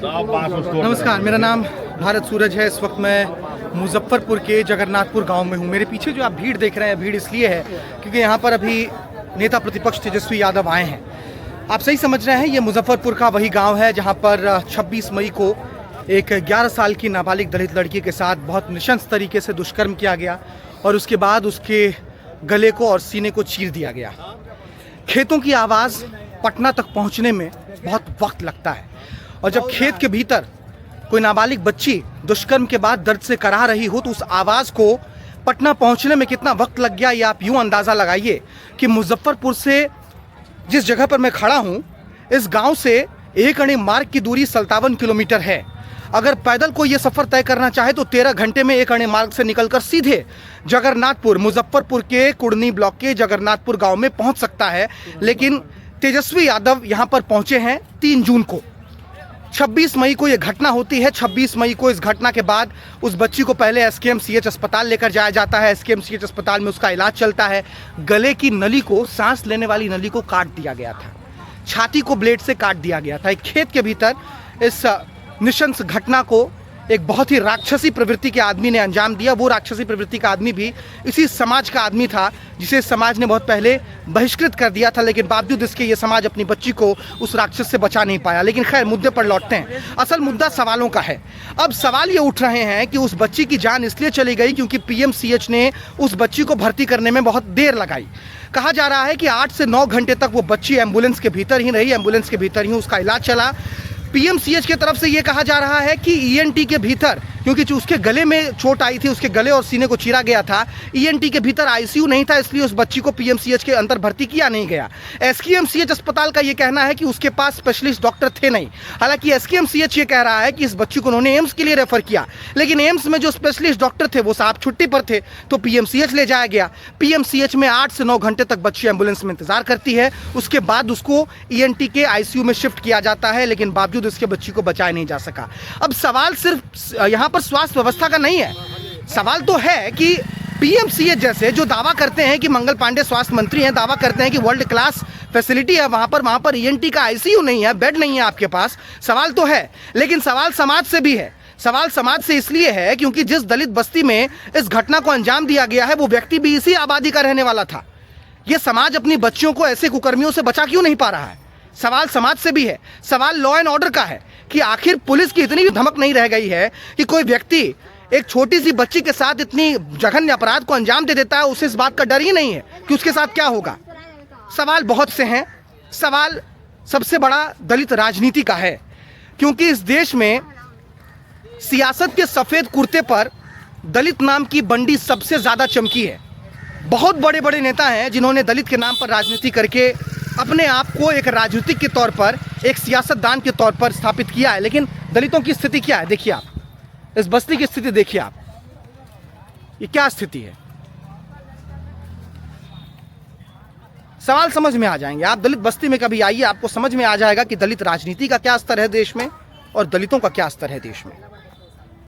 नमस्कार, मेरा नाम भारत सूरज है। इस वक्त मैं मुजफ्फरपुर के जगन्नाथपुर गांव में हूं। मेरे पीछे जो आप भीड़ देख रहे हैं, भीड़ इसलिए है क्योंकि यहां पर अभी नेता प्रतिपक्ष तेजस्वी यादव आए हैं। आप सही समझ रहे हैं, ये मुजफ्फरपुर का वही गांव है जहां पर 26 मई को एक 11 साल की नाबालिग दलित लड़की के साथ बहुत नृशंस तरीके से दुष्कर्म किया गया और उसके बाद उसके गले को और सीने को चीर दिया गया। खेतों की आवाज़ पटना तक पहुंचने में बहुत वक्त लगता है और जब खेत के भीतर कोई नाबालिग बच्ची दुष्कर्म के बाद दर्द से कराह रही हो तो उस आवाज़ को पटना पहुंचने में कितना वक्त लग गया, ये आप यूं अंदाज़ा लगाइए कि मुजफ्फरपुर से जिस जगह पर मैं खड़ा हूं, इस गांव से एक अणे मार्ग की दूरी 57 किलोमीटर है। अगर पैदल कोई ये सफ़र तय करना चाहे तो 13 घंटे में एक अणे मार्ग से निकलकर सीधे जगन्नाथपुर, मुजफ्फरपुर के कुड़नी ब्लॉक के जगन्नाथपुर गाँव में पहुँच सकता है। लेकिन तेजस्वी यादव यहाँ पर पहुँचे हैं 3 जून को। 26 मई को ये घटना होती है। 26 मई को इस घटना के बाद उस बच्ची को पहले SKMCH अस्पताल लेकर जाया जाता है। SKMCH अस्पताल में उसका इलाज चलता है। गले की नली को, सांस लेने वाली नली को काट दिया गया था, छाती को ब्लेड से काट दिया गया था। एक खेत के भीतर इस नृशंस घटना को एक बहुत ही राक्षसी प्रवृत्ति के आदमी ने अंजाम दिया। वो राक्षसी प्रवृत्ति का आदमी भी इसी समाज का आदमी था जिसे समाज ने बहुत पहले बहिष्कृत कर दिया था, लेकिन बावजूद इसके ये समाज अपनी बच्ची को उस राक्षस से बचा नहीं पाया। लेकिन खैर, मुद्दे पर लौटते हैं। असल मुद्दा सवालों का है। अब सवाल ये उठ रहे हैं कि उस बच्ची की जान इसलिए चली गई क्योंकि PMCH ने उस बच्ची को भर्ती करने में बहुत देर लगाई। कहा जा रहा है कि 8 से 9 घंटे तक वो बच्ची एम्बुलेंस के भीतर ही रही, एम्बुलेंस के भीतर ही उसका इलाज चला। PMCH की तरफ से ये कहा जा रहा है कि ENT के भीतर, क्योंकि उसके गले में चोट आई थी, उसके गले और सीने को चीरा गया था, ENT के भीतर ICU नहीं था, इसलिए उस बच्ची को PMCH के अंदर भर्ती किया नहीं गया। SKMCH अस्पताल का ये कहना है कि उसके पास स्पेशलिस्ट डॉक्टर थे नहीं। हालांकि SKMCH ये कह रहा है कि इस बच्ची को उन्होंने एम्स के लिए रेफर किया, लेकिन एम्स में जो स्पेशलिस्ट डॉक्टर थे वो साहब छुट्टी पर थे, तो PMCH ले जाया गया। PMCH में 8 से 9 घंटे तक बच्ची एम्बुलेंस में इंतजार करती है। उसके बाद उसको ENT के ICU में शिफ्ट किया जाता है, लेकिन बावजूद इसके बच्ची को बचाया नहीं जा सका। अब सवाल सिर्फ यहाँ पर स्वास्थ्य व्यवस्था का नहीं है, सवाल तो है कि PMCH जैसे जो दावा करते हैं कि मंगल पांडे स्वास्थ्य मंत्री हैं, दावा करते हैं कि वर्ल्ड क्लास फैसिलिटी है वहाँ पर ENT का ICU नहीं है, बेड नहीं है आपके पास। सवाल तो है, लेकिन सवाल समाज से भी है। सवाल समाज से इसलिए है क्योंकि जिस दलित बस्ती में इस घटना को अंजाम दिया गया है वो व्यक्ति भी इसी आबादी का रहने वाला था। ये समाज अपनी बच्चियों को ऐसे कुकर्मियों से बचा क्यों नहीं पा रहा है? सवाल समाज से भी है। सवाल लॉ एंड ऑर्डर का है कि आखिर पुलिस की इतनी भी धमक नहीं रह गई है कि कोई व्यक्ति एक छोटी सी बच्ची के साथ इतनी जघन्य अपराध को अंजाम दे देता है, उसे इस बात का डर ही नहीं है कि उसके साथ क्या होगा। सवाल बहुत से हैं। सवाल सबसे बड़ा दलित राजनीति का है, क्योंकि इस देश में सियासत के सफ़ेद कुर्ते पर दलित नाम की बंडी सबसे ज़्यादा चमकी है। बहुत बड़े बड़े नेता हैं जिन्होंने दलित के नाम पर राजनीति करके अपने आप को एक राजनीतिक के तौर पर, एक सियासतदान के तौर पर स्थापित किया है। लेकिन दलितों की स्थिति क्या है? देखिए आप, इस बस्ती की स्थिति देखिए आप, ये क्या स्थिति है। सवाल समझ में आ जाएंगे। आप दलित बस्ती में कभी आइए, आपको समझ में आ जाएगा कि दलित राजनीति का क्या स्तर है देश में और दलितों का क्या स्तर है देश में।